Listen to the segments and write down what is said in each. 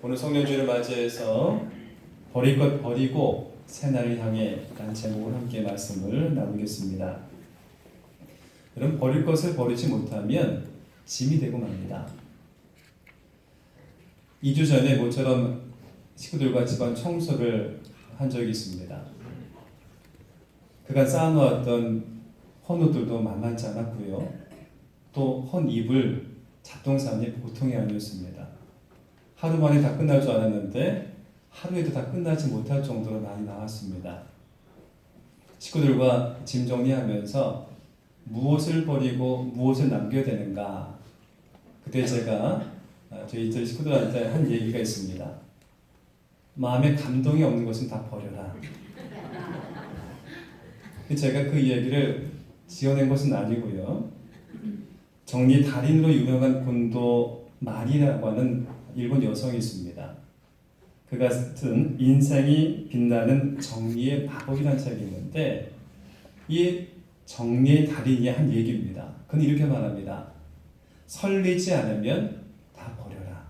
오늘 성년주의를 맞이해서 버릴 것 버리고 새날을 향해 라는 제목으로 함께 말씀을 나누겠습니다. 여러분, 버릴 것을 버리지 못하면 짐이 되고 맙니다. 2주 전에 모처럼 식구들과 집안 청소를 한 적이 있습니다. 그간 쌓아놓았던 헌옷들도 만만치 않았고요. 또 헌입을 잡동사니 보통이 아니었습니다. 하루 만에 다 끝날 줄 알았는데 하루에도 다 끝나지 못할 정도로 많이 나왔습니다. 식구들과 짐 정리하면서 무엇을 버리고 무엇을 남겨야 되는가, 그때 제가 저희 식구들한테 한 얘기가 있습니다. 마음에 감동이 없는 것은 다 버려라. 제가 그 얘기를 지어낸 것은 아니고요. 정리 달인으로 유명한 곤도 마리라고 하는 일본 여성이 있습니다. 그가 쓴 인생이 빛나는 정리의 마법이라는 책이 있는데, 이 정리의 달인이 한 얘기입니다. 그는 이렇게 말합니다. 설레지 않으면 다 버려라.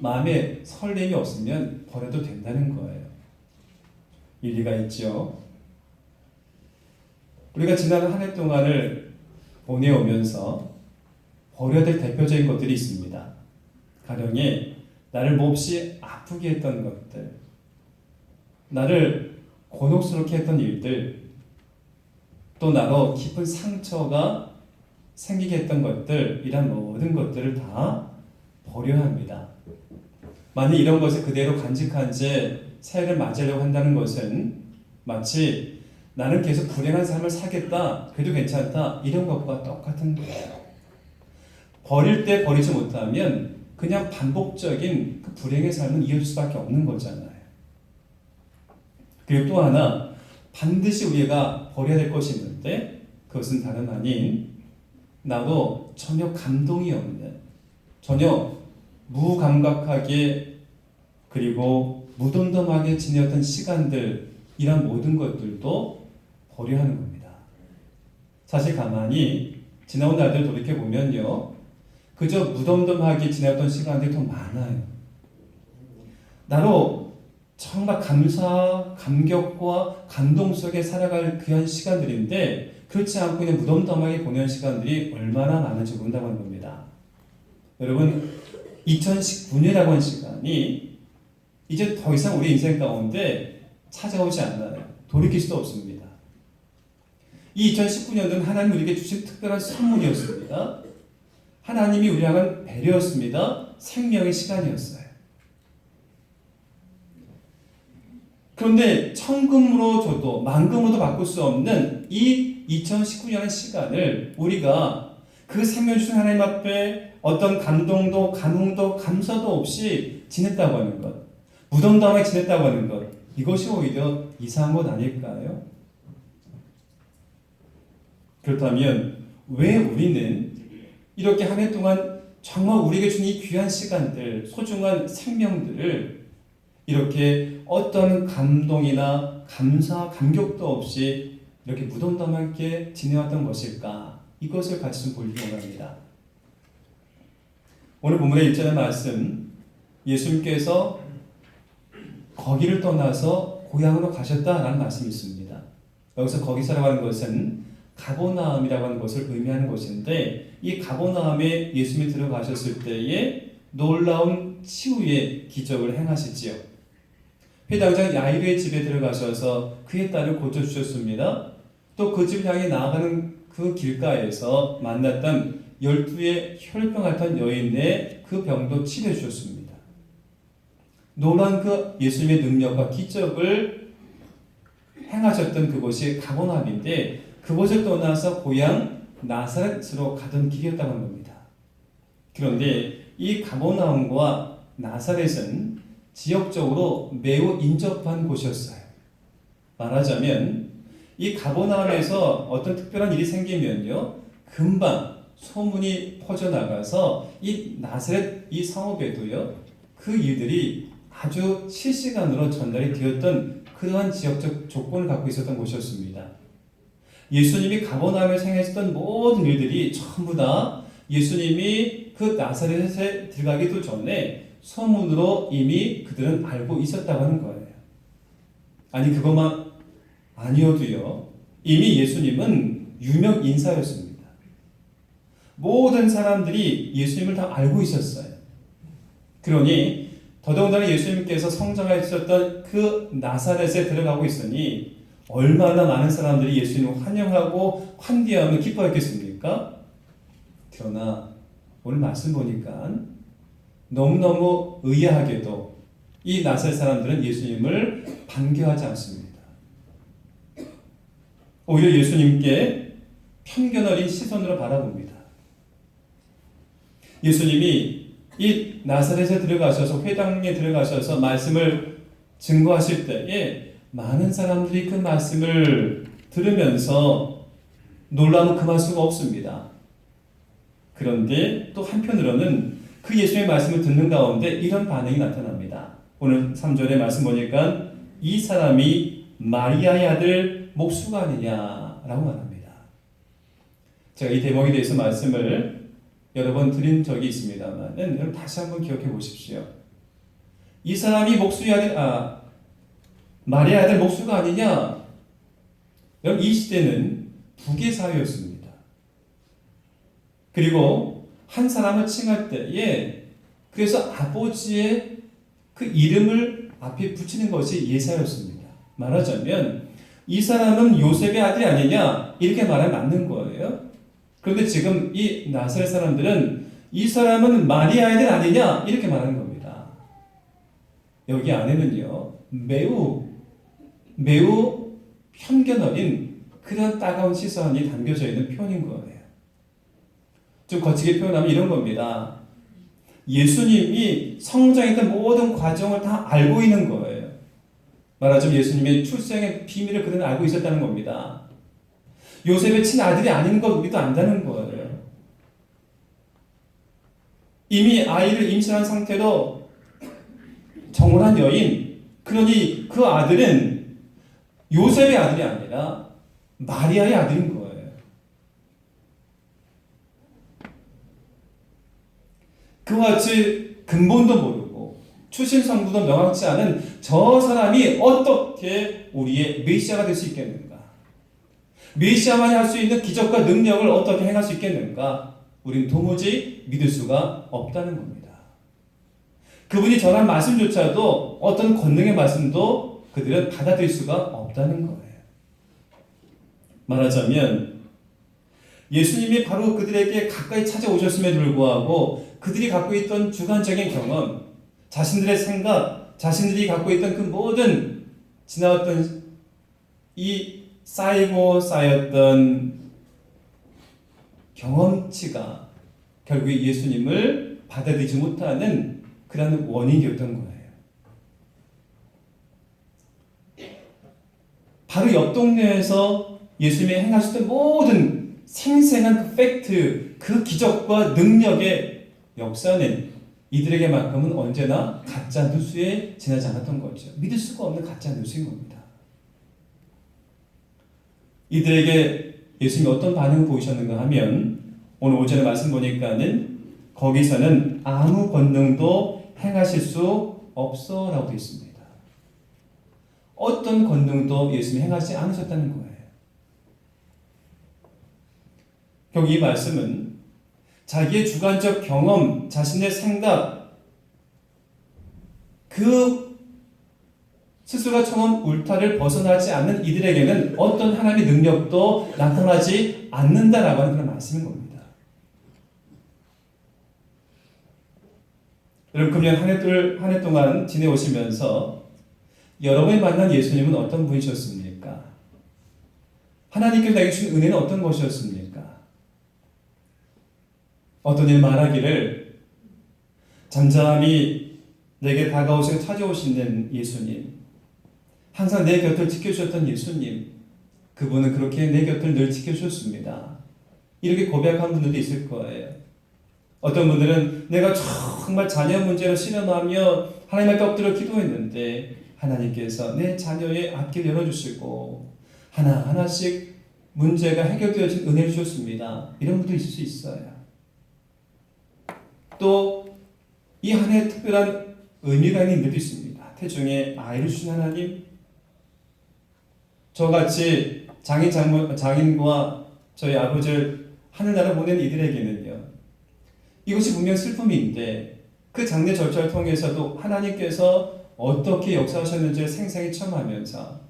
마음에 설렘이 없으면 버려도 된다는 거예요. 일리가 있죠. 우리가 지난 한 해 동안을 보내오면서 버려야 될 대표적인 것들이 있습니다. 가령이 나를 몹시 아프게 했던 것들, 나를 곤혹스럽게 했던 일들, 또 나로 깊은 상처가 생기게 했던 것들, 이런 모든 것들을 다 버려야 합니다. 만약 이런 것을 그대로 간직한 채 새해를 맞이하려고 한다는 것은 마치 나는 계속 불행한 삶을 살겠다, 그래도 괜찮다, 이런 것과 똑같은 거예요. 버릴 때 버리지 못하면 그냥 반복적인 그 불행의 삶은 이어질 수밖에 없는 거잖아요. 그리고 또 하나, 반드시 우리가 버려야 될 것이 있는데, 그것은 다름 아닌 나도 전혀 감동이 없는, 전혀 무감각하게 그리고 무덤덤하게 지내었던 시간들, 이런 모든 것들도 버려야 하는 겁니다. 사실 가만히 지나온 날들 돌이켜보면요, 그저 무덤덤하게 지내었던 시간들이 더 많아요. 나로 정말 감사, 감격과 감동 속에 살아갈 귀한 시간들인데, 그렇지 않고 그냥 무덤덤하게 보내는 시간들이 얼마나 많은지 모른다고 하는 겁니다. 여러분, 2019년이라고 하는 시간이 이제 더 이상 우리 인생 가운데 찾아오지 않아요. 돌이킬 수도 없습니다. 이 2019년은 하나님 우리에게 주신 특별한 선물이었습니다. 하나님이 우리 향한 배려였습니다. 생명의 시간이었어요. 그런데 천금으로 줘도 만금으로도 바꿀 수 없는 이 2019년의 시간을 우리가 그 생명 주신 하나님 앞에 어떤 감동도 감흥도 감사도 없이 지냈다고 하는 것, 무덤덤하게 지냈다고 하는 것, 이것이 오히려 이상한 것 아닐까요? 그렇다면 왜 우리는 이렇게 한 해 동안 정말 우리에게 준 이 귀한 시간들, 소중한 생명들을 이렇게 어떤 감동이나 감사, 감격도 없이 이렇게 무덤덤하게 지내왔던 것일까? 이것을 같이 좀 보기 원합니다. 오늘 본문의 1절의 말씀, 예수님께서 거기를 떠나서 고향으로 가셨다라는 말씀이 있습니다. 여기서 거기서라고 하는 것은 가버나움이라고 하는 것을 의미하는 것인데, 이 가버나움에 예수님이 들어가셨을 때에 놀라운 치유의 기적을 행하시지요. 회당장 야이로의 집에 들어가셔서 그의 딸을 고쳐주셨습니다. 또 그 집을 향해 나아가는 그 길가에서 만났던 12의 혈병 앓던 여인의 그 병도 치료해 주셨습니다. 놀라운 그 예수님의 능력과 기적을 행하셨던 그곳이 가버나움인데, 그곳을 떠나서 고향 나사렛으로 가던 길이었다고 하는 겁니다. 그런데 이 가버나움과 나사렛은 지역적으로 매우 인접한 곳이었어요. 말하자면 이 가버나움에서 어떤 특별한 일이 생기면요, 금방 소문이 퍼져나가서 이 나사렛 이 성읍에도요, 그 일들이 아주 실시간으로 전달이 되었던 그러한 지역적 조건을 갖고 있었던 곳이었습니다. 예수님이 가버나움에서 행했던 모든 일들이 전부 다 예수님이 그 나사렛에 들어가기도 전에 소문으로 이미 그들은 알고 있었다고 하는 거예요. 아니 그것만 아니어도요. 이미 예수님은 유명 인사였습니다. 모든 사람들이 예수님을 다 알고 있었어요. 그러니 더더군다나 예수님께서 성장하셨던 그 나사렛에 들어가고 있으니 얼마나 많은 사람들이 예수님을 환영하고 환대하며 기뻐했겠습니까? 그러나 오늘 말씀 보니까 너무너무 의아하게도 이 나사렛 사람들은 예수님을 반겨하지 않습니다. 오히려 예수님께 편견 어린 시선으로 바라봅니다. 예수님이 이 나사렛에 들어가셔서 회당에 들어가셔서 말씀을 증거하실 때에 많은 사람들이 그 말씀을 들으면서 놀라면 금할 수가 없습니다. 그런데 또 한편으로는 그 예수님의 말씀을 듣는 가운데 이런 반응이 나타납니다. 오늘 3절의 말씀 보니까 이 사람이 마리아의 아들 목수가 아니냐라고 말합니다. 제가 이 대목에 대해서 말씀을 여러 번 드린 적이 있습니다만 여러분 다시 한번 기억해 보십시오. 이 사람이 목수의 아들, 마리아의 아들 목수가 아니냐? 여러분 이 시대는 북의 사회였습니다. 그리고 한 사람을 칭할 때에 그래서 아버지의 그 이름을 앞에 붙이는 것이 예사였습니다. 말하자면 이 사람은 요셉의 아들이 아니냐 이렇게 말하면 맞는 거예요. 그런데 지금 이 나사렛 사람들은 이 사람은 마리아의 아들 아니냐 이렇게 말하는 겁니다. 여기 안에는요 매우 편견 어린 그런 따가운 시선이 담겨져 있는 표현인 거예요. 좀 거치게 표현하면 이런 겁니다. 예수님이 성장했던 모든 과정을 다 알고 있는 거예요. 말하자면 예수님의 출생의 비밀을 그들은 알고 있었다는 겁니다. 요셉의 친아들이 아닌 걸 우리도 안다는 거예요. 이미 아이를 임신한 상태로 정혼한 여인, 그러니 그 아들은 요셉의 아들이 아니라 마리아의 아들인 거예요. 그와 같이 근본도 모르고 출신 성부도 명확치 않은 저 사람이 어떻게 우리의 메시아가 될 수 있겠는가? 메시아만이 할 수 있는 기적과 능력을 어떻게 행할 수 있겠는가? 우린 도무지 믿을 수가 없다는 겁니다. 그분이 전한 말씀조차도 어떤 권능의 말씀도 그들은 받아들일 수가 없다는 거예요. 말하자면 예수님이 바로 그들에게 가까이 찾아오셨음에도 불구하고 그들이 갖고 있던 주관적인 경험, 자신들의 생각, 자신들이 갖고 있던 그 모든 지나왔던 이 쌓였던 경험치가 결국에 예수님을 받아들이지 못하는 그런 원인이었던 거예요. 바로 옆 동네에서 예수님이 행하셨던 모든 생생한 그 팩트, 그 기적과 능력의 역사는 이들에게만큼은 언제나 가짜 뉴스에 지나지 않았던 거죠. 믿을 수가 없는 가짜 뉴스인 겁니다. 이들에게 예수님이 어떤 반응을 보이셨는가 하면 오늘 오전에 말씀 보니까는 거기서는 아무 권능도 행하실 수 없어 라고 되어 있습니다. 어떤 권능도 예수님이 행하지 않으셨다는 거예요. 결국 이 말씀은 자기의 주관적 경험, 자신의 생각, 그 스스로가 청한 울타리를 벗어나지 않는 이들에게는 어떤 하나님의 능력도 나타나지 않는다라고 하는 그런 말씀인 겁니다. 여러분 금년 한 해 동안 지내오시면서 여러분이 만난 예수님은 어떤 분이셨습니까? 하나님께서 내게 주신 은혜는 어떤 것이었습니까? 어떤 일 말하기를 잠잠히 내게 다가오시고 찾아오시는 예수님, 항상 내 곁을 지켜주셨던 예수님, 그분은 그렇게 내 곁을 늘 지켜주셨습니다. 이렇게 고백한 분들도 있을 거예요. 어떤 분들은 내가 정말 자녀 문제로 실험하며 하나님 앞에 엎드려 기도했는데 하나님께서 내 자녀의 앞길 열어주시고 하나하나씩 문제가 해결되어진 은혜를 주셨습니다. 이런 분도 있을 수 있어요. 또 이 한 해에 특별한 의미가 있는 일도 있습니다. 태중에 아이를 주신 하나님, 저같이 장인과 저희 아버지를 하늘나라 보낸 이들에게는요, 이것이 분명 슬픔인데 그 장례 절차를 통해서도 하나님께서 어떻게 역사하셨는지를 생생히 체험하면서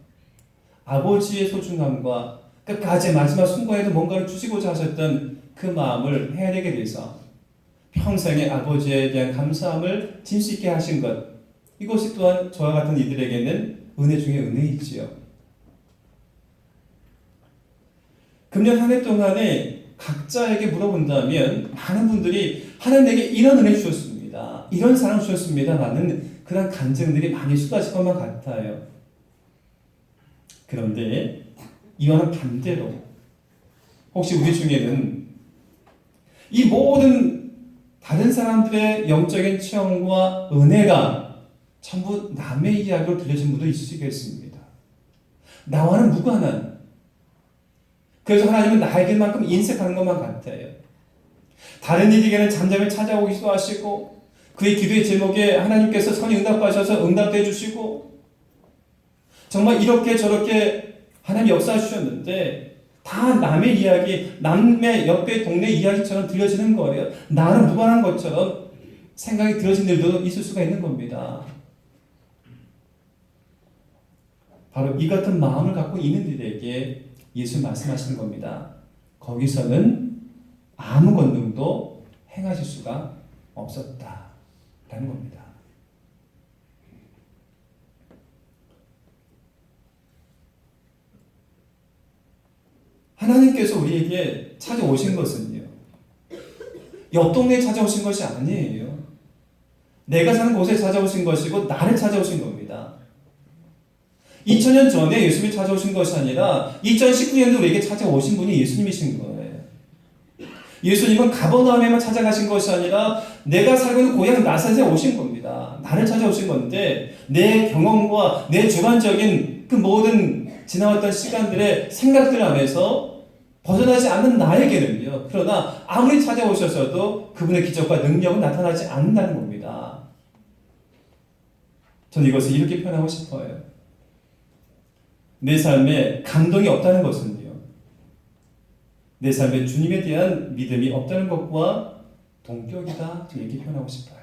아버지의 소중함과 끝까지 마지막 순간에도 뭔가를 주시고자 하셨던 그 마음을 헤아리게 돼서 평생의 아버지에 대한 감사함을 질 수 있게 하신 것, 이것이 또한 저와 같은 이들에게는 은혜 중에 은혜이지요. 금년 한 해 동안에 각자에게 물어본다면 많은 분들이 하나님 내게 이런 은혜 주셨습니다, 이런 사랑 주셨습니다 라는 그런 간증들이 많이 쏟아질 것만 같아요. 그런데 이와는 반대로 혹시 우리 중에는 이 모든 다른 사람들의 영적인 체험과 은혜가 전부 남의 이야기로 들려진 분도 있을 수 있겠습니다. 나와는 무관한, 그래서 하나님은 나에게만큼 인색하는 것만 같아요. 다른 이들에게는 잠잠히 찾아오기도 하시고 그의 기도의 제목에 하나님께서 선히 응답하셔서 응답도 해주시고 정말 이렇게 저렇게 하나님 역사해 주셨는데 다 남의 이야기, 남의 옆에 동네 이야기처럼 들려지는 거예요. 나는 무관한 것처럼 생각이 들어진 일도 있을 수가 있는 겁니다. 바로 이 같은 마음을 갖고 있는 이들에게 예수 말씀하시는 겁니다. 거기서는 아무 권능도 행하실 수가 없었다라는 겁니다. 하나님께서 우리에게 찾아오신 것은요, 옆 동네에 찾아오신 것이 아니에요. 내가 사는 곳에 찾아오신 것이고 나를 찾아오신 겁니다. 2000년 전에 예수님이 찾아오신 것이 아니라 2019년도 우리에게 찾아오신 분이 예수님이신 거예요. 예수님은 가버나움에만 찾아가신 것이 아니라 내가 살고 있는 고향 나사렛에 오신 겁니다. 나를 찾아오신 건데 내 경험과 내 주관적인 그 모든 지나왔던 시간들의 생각들 안에서 벗어나지 않는 나에게는요, 그러나 아무리 찾아오셔서도 그분의 기적과 능력은 나타나지 않는다는 겁니다. 저는 이것을 이렇게 표현하고 싶어요. 내 삶에 감동이 없다는 것은요, 내 삶에 주님에 대한 믿음이 없다는 것과 동격이다, 저는 이렇게 표현하고 싶어요.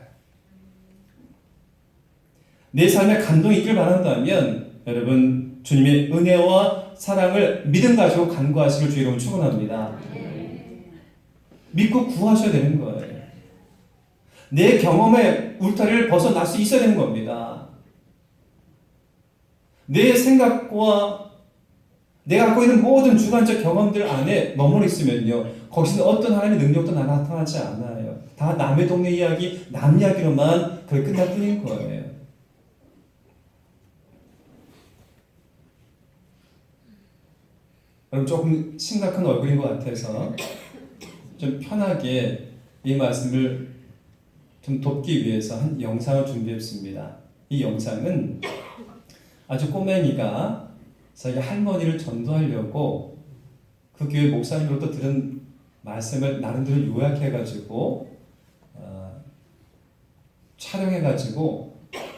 내 삶에 감동이 있길 바란다면 여러분, 주님의 은혜와 사랑을 믿음 가지고 간구하시길 주의 이름으로 축원합니다. 믿고 구하셔야 되는 거예요. 내 경험의 울타리를 벗어날 수 있어야 되는 겁니다. 내 생각과 내가 갖고 있는 모든 주관적 경험들 안에 머물러 있으면요, 거기서는 어떤 하나님의 능력도 나타나지 않아요. 다 남의 동네 이야기, 남 이야기로만 그게 끝날 뿐인 거예요. 여러분, 조금 심각한 얼굴인 것 같아서 좀 편하게 이 말씀을 좀 돕기 위해서 한 영상을 준비했습니다. 이 영상은 아주 꼬맹이가 자기 할머니를 전도하려고 그 교회 목사님으로부터 들은 말씀을 나름대로 요약해가지고 촬영해가지고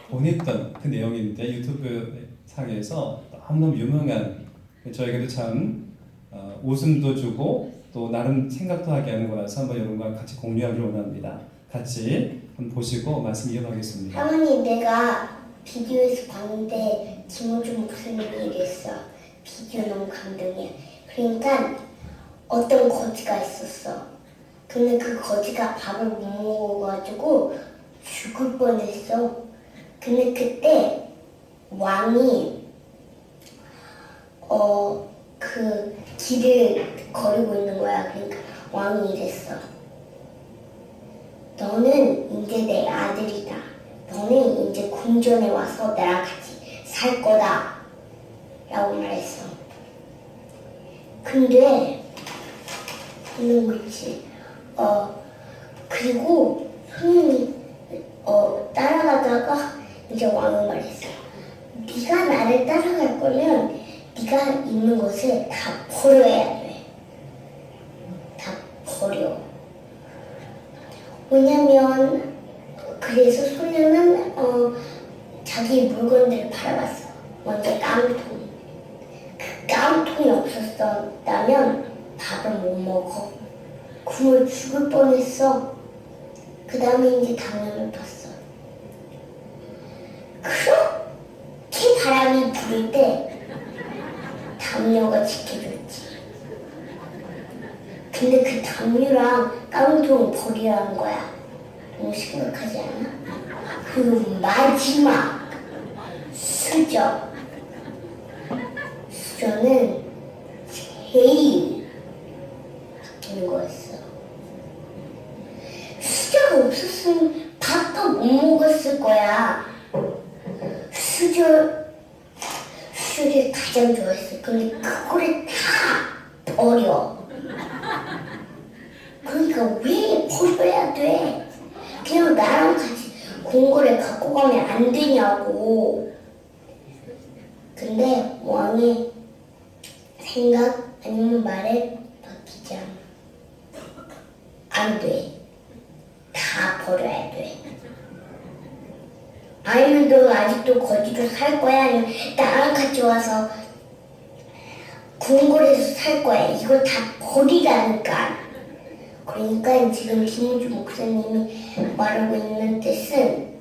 보냈던 그 내용인데, 유튜브 상에서 너무너무 유명한, 저에게도 참 웃음도 주고 또 나름 생각도 하게 하는 거라서 한번 여러분과 같이 공유하기를 원합니다. 같이 한번 보시고 말씀 이어가겠습니다. 할머니, 내가 비디오에서 봤는데 김호주 목사님이 얘기했어. 비디오 너무 감동이야. 그러니까 어떤 거지가 있었어. 근데 그 거지가 밥을 못 먹어가지고 죽을 뻔했어. 근데 그때 왕이 그 길을 거르고 있는 거야. 그러니까 왕이 이랬어. 너는 이제 내 아들이다. 너는 이제 궁전에 와서 나랑 같이 살 거다. 라고 말했어. 근데 그렇지. 그리고 손님이 따라가다가 이제 왕은 말했어. 네가 나를 따라갈 거면 네가 있는 것을 다 버려야 돼. 다 버려. 왜냐면 그 그래서 소녀는 자기 물건들을 팔아봤어. 먼저 깡통. 그 깡통이 없었다면 밥을 못 먹어. 굶어 죽을 뻔했어. 그 다음에 이제 당뇨를 팠어. 그렇게 바람이 불을 때 담요가 지켜줬지. 근데 그 담요랑 깡통을 버리라는 거야. 너무 심각하지 않아? 그리고 마지막 수저는 제일 아끼는 거였어. 수저가 없었으면 밥도 못 먹었을 거야. 수저를 가장 좋아했어. 근데 그거를 다 버려. 그러니까 왜 버려야 돼? 그냥 나랑 같이 공고를 갖고 가면 안 되냐고. 근데 왕의 생각 아니면 말에 바뀌지 않아. 안 돼. 다 버려야 돼. 아니면 너 아직도 거지로 살 거야? 아니면 나랑 같이 와서 궁궐에서 살 거야? 이걸 다 버리라니까. 그러니까 지금 김우주 목사님이 말하고 있는 뜻은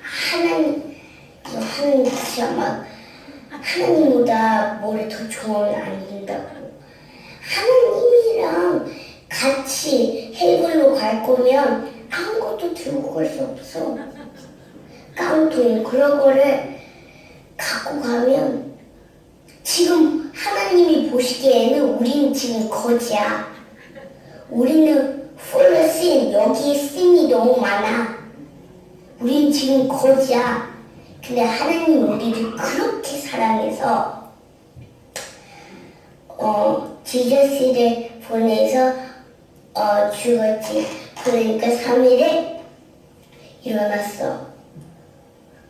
하나님 진짜 막 하나님보다 뭐를 더 좋아하면 안 된다고. 하나님이랑 같이 해골로 갈 거면 아무것도 들고 갈 수 없어. 깡통 그런 거를 갖고 가면 지금 하나님이 보시기에는 우리는 지금 거지야. 우리는 풀sin 여기에 sin이 너무 많아. 우린 지금 거지야. 근데 하나님이 우리를 그렇게 사랑해서 지저스를 보내서 죽었지. 그러니까 3일에 일어났어.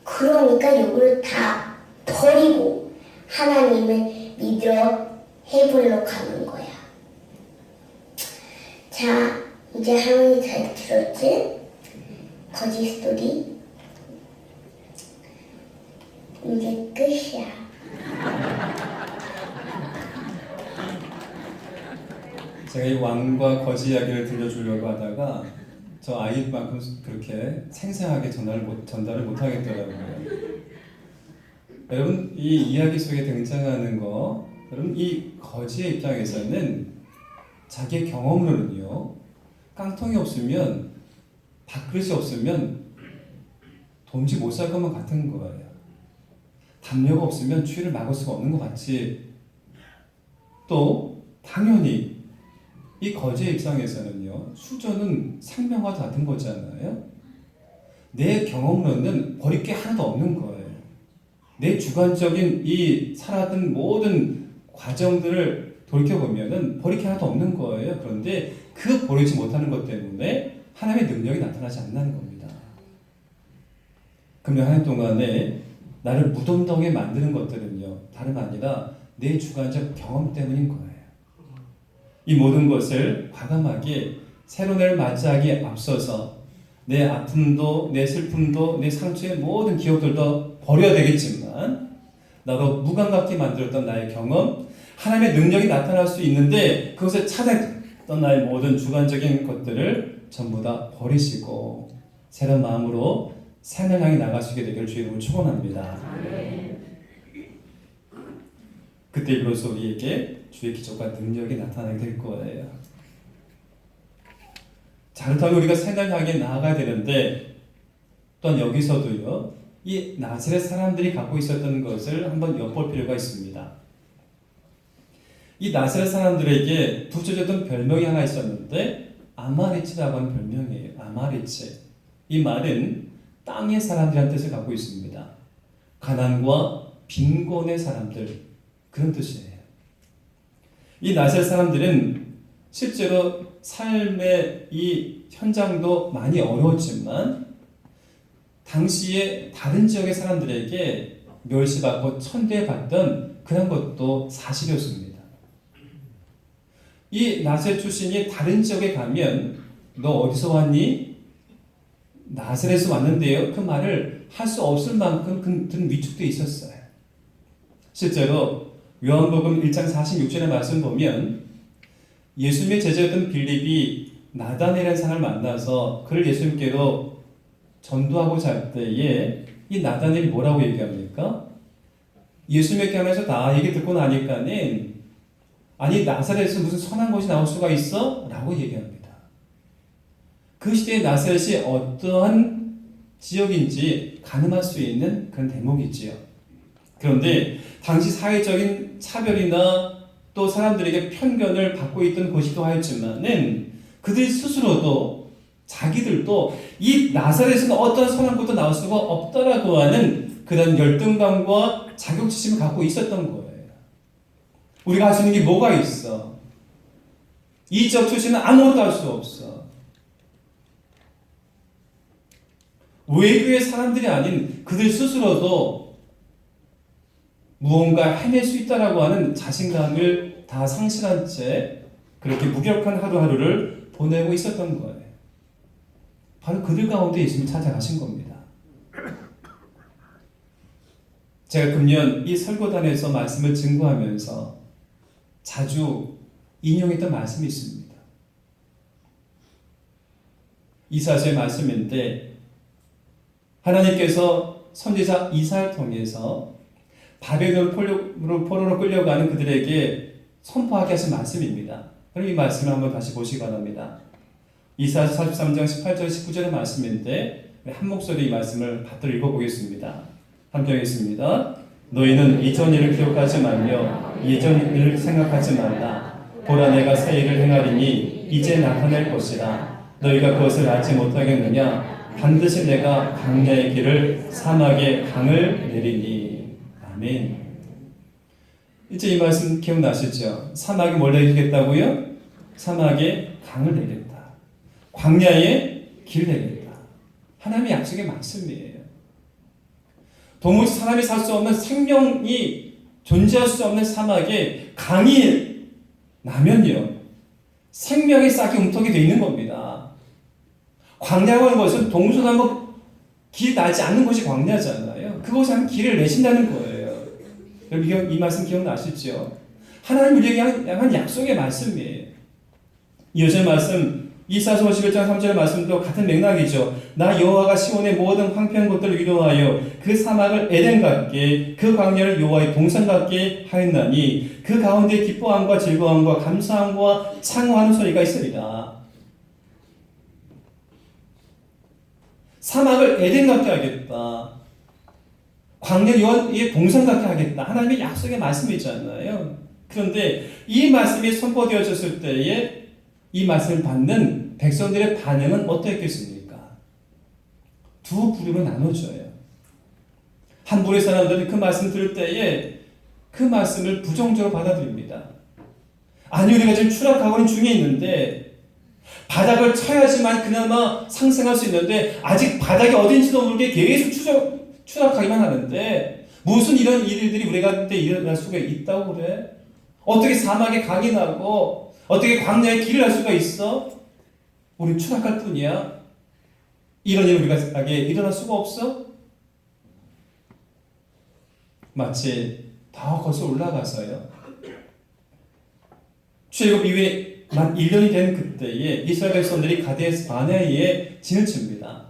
그러니까 이걸 다 버리고 하나님을 믿으러 헤불로 가는 거야. 자, 이제 할머니 잘 들었지? 거지 스토리. 이제 끝이야. 제가 이 왕과 거지 이야기를 들려주려고 하다가 저 아이만큼 그렇게 생생하게 전달을 못하겠더라고요. 여러분, 이 이야기 속에 등장하는 거, 여러분, 이 거지의 입장에서는 자기의 경험으로는요, 깡통이 없으면, 밥그릇이 없으면 도무지 못 살 것만 같은 거예요. 담요가 없으면 추위를 막을 수가 없는 것 같이, 또 당연히 이 거지의 입장에서는요, 수저는 생명과 같은 거잖아요. 내 경험으로는 버릴 게 하나도 없는 거예요. 내 주관적인 이 살아왔던 모든 과정들을 돌이켜보면은 버릴 게 하나도 없는 거예요. 그런데 그 버리지 못하는 것 때문에 하나님의 능력이 나타나지 않는 겁니다. 금년 한 해 동안에 나를 무덤덩이에 만드는 것들은요, 다름 아니라 내 주관적 경험 때문인 거예요. 이 모든 것을 과감하게 새로운 해를 맞이하기에 앞서서 내 아픔도, 내 슬픔도, 내 상처의 모든 기억들도 버려야 되겠지만, 나로 무감각하게 만들었던 나의 경험, 하나님의 능력이 나타날 수 있는데 그것을 찾아냈던 나의 모든 주관적인 것들을 전부 다 버리시고 새로운 마음으로 새날 향해 나가시게 되기를 주의 이름으로 축원합니다. 그때 비로소 우리에게 주의 기적과 능력이 나타나게 될 거예요. 자, 그렇다면 우리가 새날 향해 나아가야 되는데, 또한 여기서도요, 이 나사렛 사람들이 갖고 있었던 것을 한번 엿볼 필요가 있습니다. 이 나사렛 사람들에게 붙여졌던 별명이 하나 있었는데, 아마리치라고 하는 별명이에요. 아마리치. 이 말은 땅의 사람들이라는 뜻을 갖고 있습니다. 가난과 빈곤의 사람들, 그런 뜻이에요. 이 나사렛 사람들은 실제로 삶의 이 현장도 많이 어려웠지만 당시에 다른 지역의 사람들에게 멸시받고 천대받던 그런 것도 사실이었습니다. 이 나사렛 출신이 다른 지역에 가면 너 어디서 왔니? 나사렛에서 왔는데요. 그 말을 할 수 없을 만큼 그는 위축돼 있었어요. 실제로 요한복음 1장 46절의 말씀 보면 예수님의 제자였던 빌립이 나다넬이라는 사람을 만나서 그를 예수님께로 전도하고자 할 때에 이 나다넬이 뭐라고 얘기합니까? 예수님께 하면서 다 얘기 듣고 나니까는 아니 나사렛에서 무슨 선한 것이 나올 수가 있어? 라고 얘기합니다. 그 시대의 나사렛이 어떠한 지역인지 가늠할 수 있는 그런 대목이지요. 그런데 당시 사회적인 차별이나 또 사람들에게 편견을 받고 있던 곳이기도 하였지만은 그들 스스로도 자기들도 이 나사렛에서는 어떤 선한 것도 나올 수가 없다라고 하는 그런 열등감과 자격지심을 갖고 있었던 거예요. 우리가 할 수 있는 게 뭐가 있어? 이 지역 출신은 아무것도 할 수 없어. 외교의 사람들이 아닌 그들 스스로도 무언가 해낼 수 있다라고 하는 자신감을 다 상실한 채 그렇게 무기력한 하루하루를 보내고 있었던 거예요. 바로 그들 가운데 예수님이 찾아가신 겁니다. 제가 금년 이 설교단에서 말씀을 증거하면서 자주 인용했던 말씀이 있습니다. 이사야서의 말씀인데 하나님께서 선지자 이사야를 통해서 바벨론 포로로 끌려가는 그들에게 선포하게 하신 말씀입니다. 그럼 이 말씀을 한번 다시 보시기 바랍니다. 이사야서 43장 18절 19절의 말씀인데 한 목소리 이 말씀을 받들어 읽어보겠습니다. 함께 하겠습니다. 너희는 이전 일을 기억하지 말며 예전 일을 생각하지 말라. 보라 내가 새 일을 행하리니 이제 나타낼 것이라. 너희가 그것을 알지 못하겠느냐? 반드시 내가 광야의 길을 사막의 강을 내리니. 아멘. 이제 이 말씀 기억나시죠? 사막에 뭘 내리겠다고요? 사막에 강을 내리겠다. 광야의 길 내리겠다. 하나님의 약속의 말씀이에요. 도무지 사람이 살 수 없는 생명이 존재할 수 없는 사막에 강이 나면요 생명의 싹이 움터게 되어 있는 겁니다. 광야라고 하는 것은 동서남북 길 나지 않는 것이 광야잖아요. 그곳에 한 길을 내신다는 거예요. 여러분 이 말씀 기억나시죠? 하나님 우리에게 한 약속의 말씀이에요. 이어진 말씀 이사야서 51장 3절의 말씀도 같은 맥락이죠. 나 여호와가 시온의 모든 황폐한 곳들을 위로하여 그 사막을 에덴 같게 그 광야를 여호와의 동산 같게 하였나니 그 가운데 기뻐함과 즐거움과 감사함과 창호하는 소리가 있으리라. 사막을 에덴 같게 하겠다. 광야 여호와의 동산 같게 하겠다. 하나님의 약속의 말씀이잖아요. 그런데 이 말씀이 선포되어졌을 때에 이 말씀을 받는 백성들의 반응은 어떻겠습니까? 두 부류로 나눠져요. 한 부류의 사람들은 그 말씀 들을 때에 그 말씀을 부정적으로 받아들입니다. 아니 우리가 지금 추락하고는 중에 있는데 바닥을 쳐야지만 그나마 상승할 수 있는데 아직 바닥이 어딘지도 모르게 계속 추락하기만 하는데 무슨 이런 일들이 우리가 때 일어날 수가 있다고 그래? 어떻게 사막에 강이 나고 어떻게 광야에 길을 할 수가 있어? 우린 추락할 뿐이야. 이런 일 우리가 일어날 수가 없어? 마치 더 거슬러 올라가서요. 출애굽 이후에 만 1년이 된 그때에 이스라엘 백성들이 가데스 바네아에 진을 칩니다.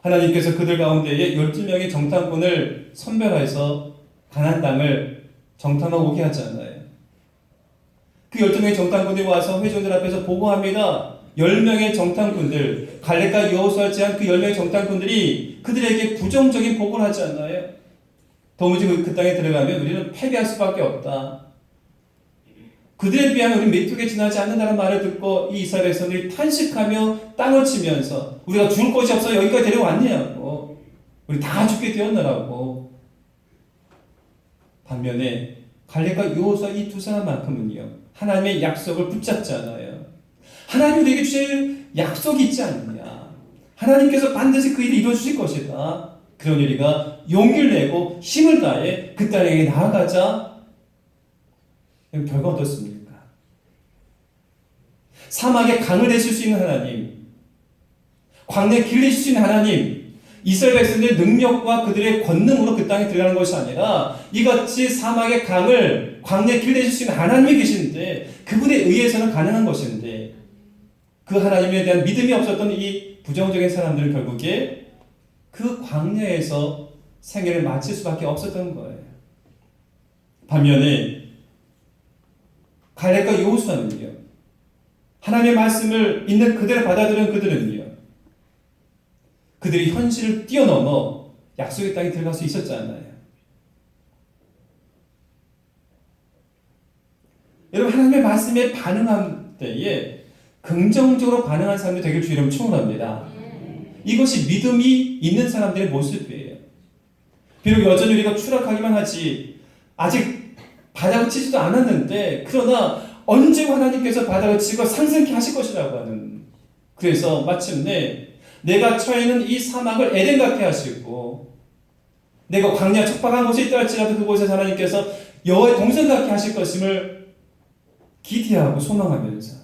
하나님께서 그들 가운데에 12명의 정탐꾼을 선별해서 가나안 땅을 정탐하고 오게 하잖아요. 그 12명의 정탐꾼들이 와서 회중들 앞에서 보고합니다. 10명의 정탐꾼들, 갈렙과 여호수아를 제한 그 10명의 정탐꾼들이 그들에게 부정적인 보고를 하지 않나요? 도무지 그 땅에 들어가면 우리는 패배할 수밖에 없다. 그들에 비하면 우리 메뚜기에 지나지 않는다는 말을 듣고 이 이스라엘 백성들이 탄식하며 땅을 치면서 우리가 죽을 곳이 없어 여기까지 데려왔냐고. 우리 다 죽게 되었느라고. 반면에 갈렙과 여호수아 이 두 사람만큼은요. 하나님의 약속을 붙잡잖아요. 하나님 우리에게 주실 약속이 있지 않느냐. 하나님께서 반드시 그 일을 이루어주실 것이다. 그러니 우리가 용기를 내고 힘을 다해 그 땅에 나아가자. 결과 어떻습니까? 사막에 강을 내실 수 있는 하나님, 광야 길리실 수 있는 하나님, 이스라엘 백성들의 능력과 그들의 권능으로 그 땅에 들어가는 것이 아니라 이같이 사막의 강을 광야에 길리실 수 있는 하나님이 계신데 그분에 의해서는 가능한 것인데 그 하나님에 대한 믿음이 없었던 이 부정적인 사람들은 결국에 그 광야에서 생애를 마칠 수밖에 없었던 거예요. 반면에 갈렙과 여호수아는요, 하나님의 말씀을 있는 그대로 받아들인 그들은요, 그들이 현실을 뛰어넘어 약속의 땅에 들어갈 수 있었잖아요. 여러분, 하나님의 말씀에 반응한 때에 긍정적으로 반응한 사람들이 되길 주의 이름으로 축원합니다. 이것이 믿음이 있는 사람들의 모습이에요. 비록 여전히 우리가 추락하기만 하지 아직 바닥을 치지도 않았는데 그러나 언제고 하나님께서 바닥을 치고 상승케 하실 것이라고 하는, 그래서 마침내 내가 처해 있는 이 사막을 에덴 같게 하시고 내가 광야 척박한 곳에 있다 할지라도 그곳에서 하나님께서 여호와의 동산 같게 하실 것임을 기대하고 소망하면서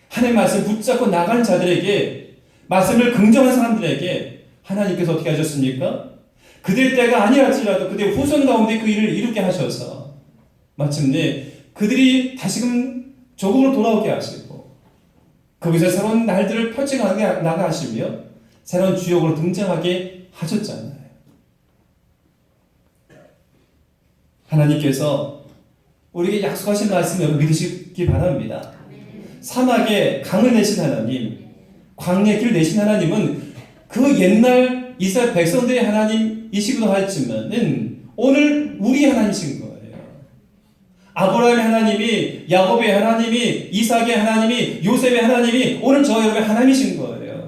하나님의 말씀 붙잡고 나가는 자들에게, 말씀을 긍정한 사람들에게 하나님께서 어떻게 하셨습니까? 그들 때가 아니랄지라도 그들의 후손 가운데 그 일을 이루게 하셔서 마침내 그들이 다시금 조국으로 돌아오게 하시고 거기서 새로운 날들을 펼쳐나가 하시며 새로운 주역으로 등장하게 하셨잖아요. 하나님께서 우리에게 약속하신 말씀을 믿으시기 바랍니다. 사막에 강을 내신 하나님, 광야의 길을 내신 하나님은 그 옛날 이스라엘 백성들의 하나님이시기도 했지만은 오늘 우리 하나님이신 거예요. 아브라함의 하나님이, 야곱의 하나님이, 이삭의 하나님이, 요셉의 하나님이 오늘 저 여러분의 하나님이신 거예요.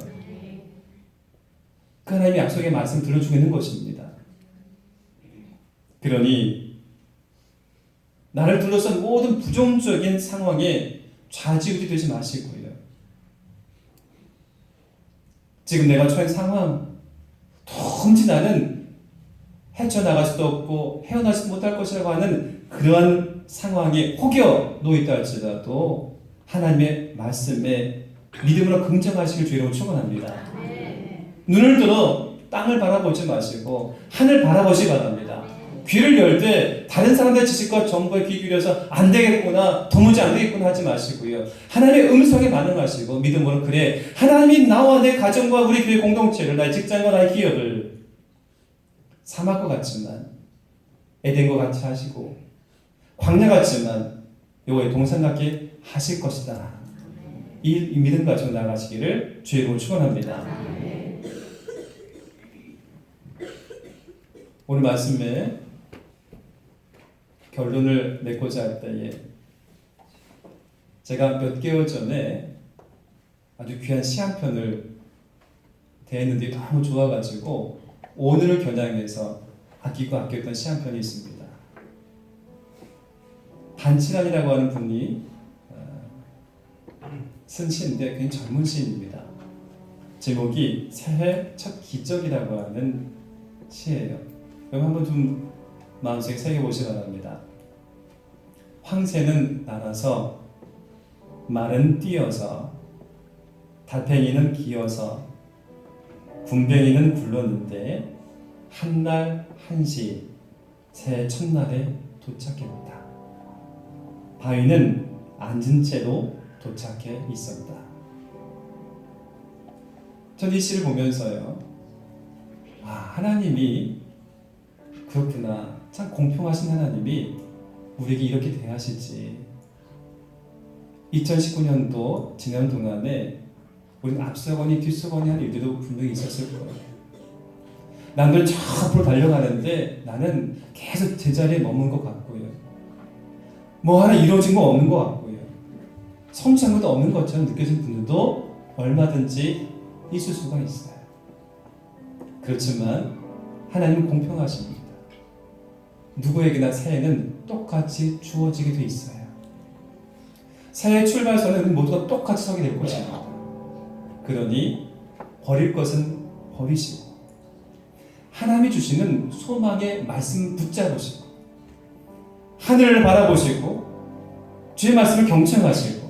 그 하나님의 약속의 말씀 들려주고 있는 것입니다. 그러니 나를 둘러싼 모든 부정적인 상황에 좌지우지 되지 마시고요. 지금 내가 처한 상황, 도무지 나는 헤쳐나갈 수도 없고 헤어나지도 못할 것이라고 하는 그러한 상황에 혹여 놓여있다 할지라도 하나님의 말씀에 믿음으로 긍정하시길 주의로 축원합니다. 눈을 들어 땅을 바라보지 마시고 하늘 바라보시 바랍니다. 귀를 열 때 다른 사람들의 지식과 정보에 귀 기울여서 안 되겠구나, 도무지 안 되겠구나 하지 마시고요. 하나님의 음성에 반응하시고 믿음으로, 그래, 하나님이 나와 내 가정과 우리 교회 공동체를, 나의 직장과 나의 기업을 사막과 같지만 에덴과 같이 하시고 광야 같지만 여호와의 동산 같게 하실 것이다. 이 믿음 가지고 나가시기를 주의 이름으로 축원합니다. 오늘 말씀에 결론을 맺고자 할 때에 제가 몇 개월 전에 아주 귀한 시 한 편을 대했는데 너무 좋아가지고 오늘을 겨냥해서 아끼고 아꼈던 시 한 편이 있습니다. 반치란이라고 하는 분이 쓴 시인데 굉장히 젊은 시인입니다. 제목이 새해 첫 기적이라고 하는 시예요. 여러분 한번 좀 마음속에 새겨보시기 바랍니다. 황새는 날아서, 말은 뛰어서, 달팽이는 기어서, 군뱅이는 굴렀는데 한날 한시 새해 첫날에 도착했다. 바위는 앉은 채로 도착해 있었다. 전 이 시를 보면서요, 하나님이 그렇구나, 참 공평하신 하나님이 우리에게 이렇게 대하시지. 2019년도 지난 동안에 우리는 앞서거니 뒤서거니 할 일들도 분명히 있었을 거예요. 남들 저 앞으로 달려가는데 나는 계속 제자리에 머문 것 같고요. 뭐 하나 이루어진 거 없는 것 같고요. 성취한 것도 없는 것처럼 느껴진 분들도 얼마든지 있을 수가 있어요. 그렇지만 하나님은 공평하십니다. 누구에게나 새해는 똑같이 주어지게 돼 있어요. 새해 출발선은 모두가 똑같이 서게 될 것입니다. 그러니 버릴 것은 버리시고 하나님이 주시는 소망의 말씀 붙잡으시고 하늘을 바라보시고 주의 말씀을 경청하시고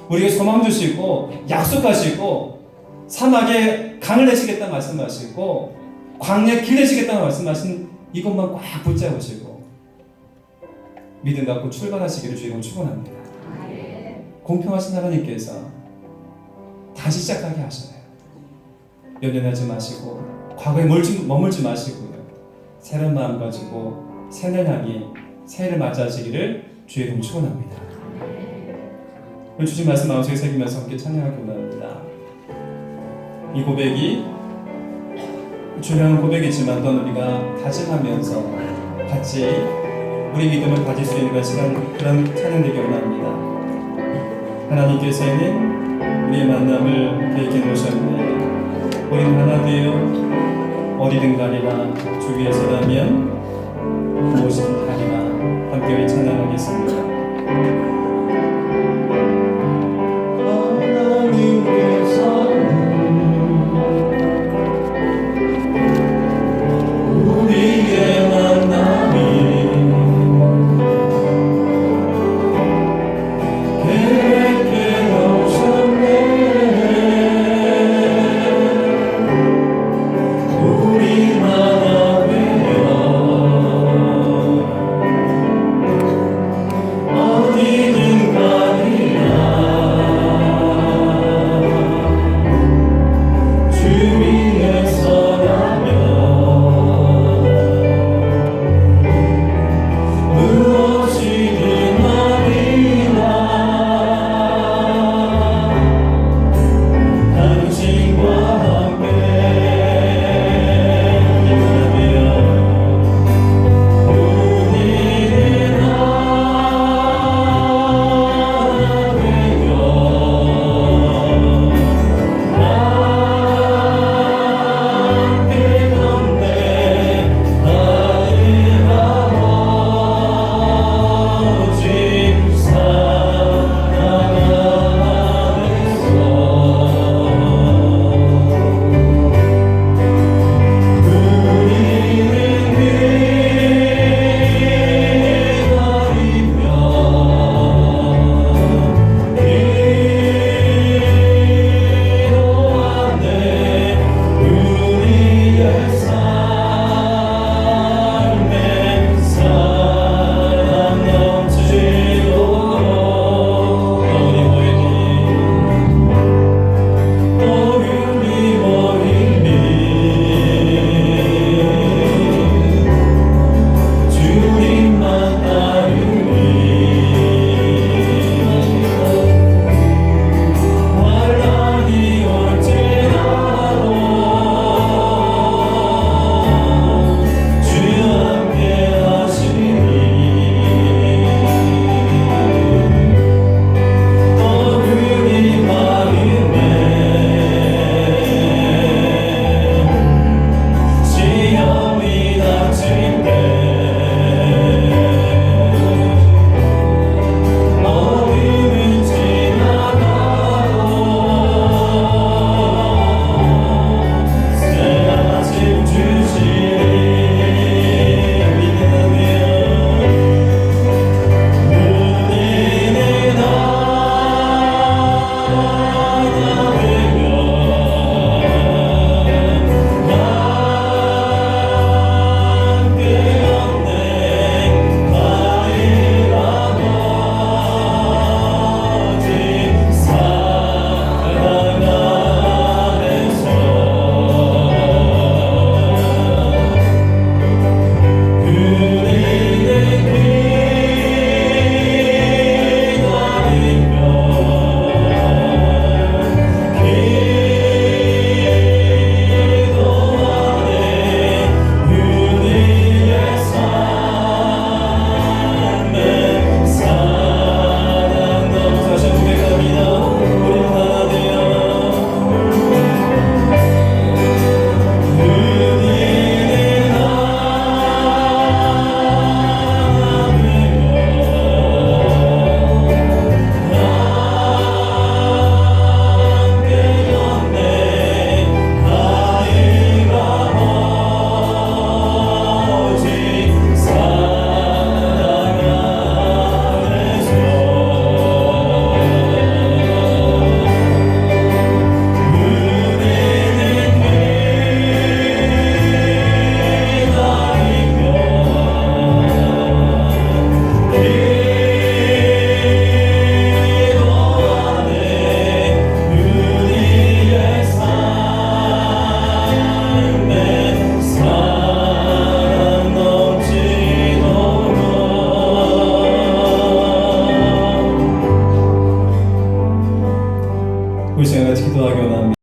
우리에게 소망 주시고 약속하시고 사막에 강을 내시겠다 말씀하시고 광야에 길 내시겠다고 말씀하신 이것만 꽉 붙잡으시고 믿음 갖고 출발하시기를 주님으로 축원합니다. 공평하신 하나님께서 다시 시작하게 하셔요. 연연하지 마시고 과거에 머물지 마시고요. 새로운 마음 가지고 새날 향해 새해를 맞이하시기를 주의 이름 축원합니다. 오늘 주신 말씀 마음속에 새기면서 함께 찬양하기 원합니다. 이 고백이 중요한 고백이지만 또 우리가 다짐하면서 같이 우리 믿음을 가질 수 있는 그런 찬양 되기 원합니다. 하나님께서는 우리의 만남을 계획해 놓으셨는데 우리는 하나 되어 어디든 가리라 주 위에 서라면 무엇이든 하리라 함께 찬양하겠습니다.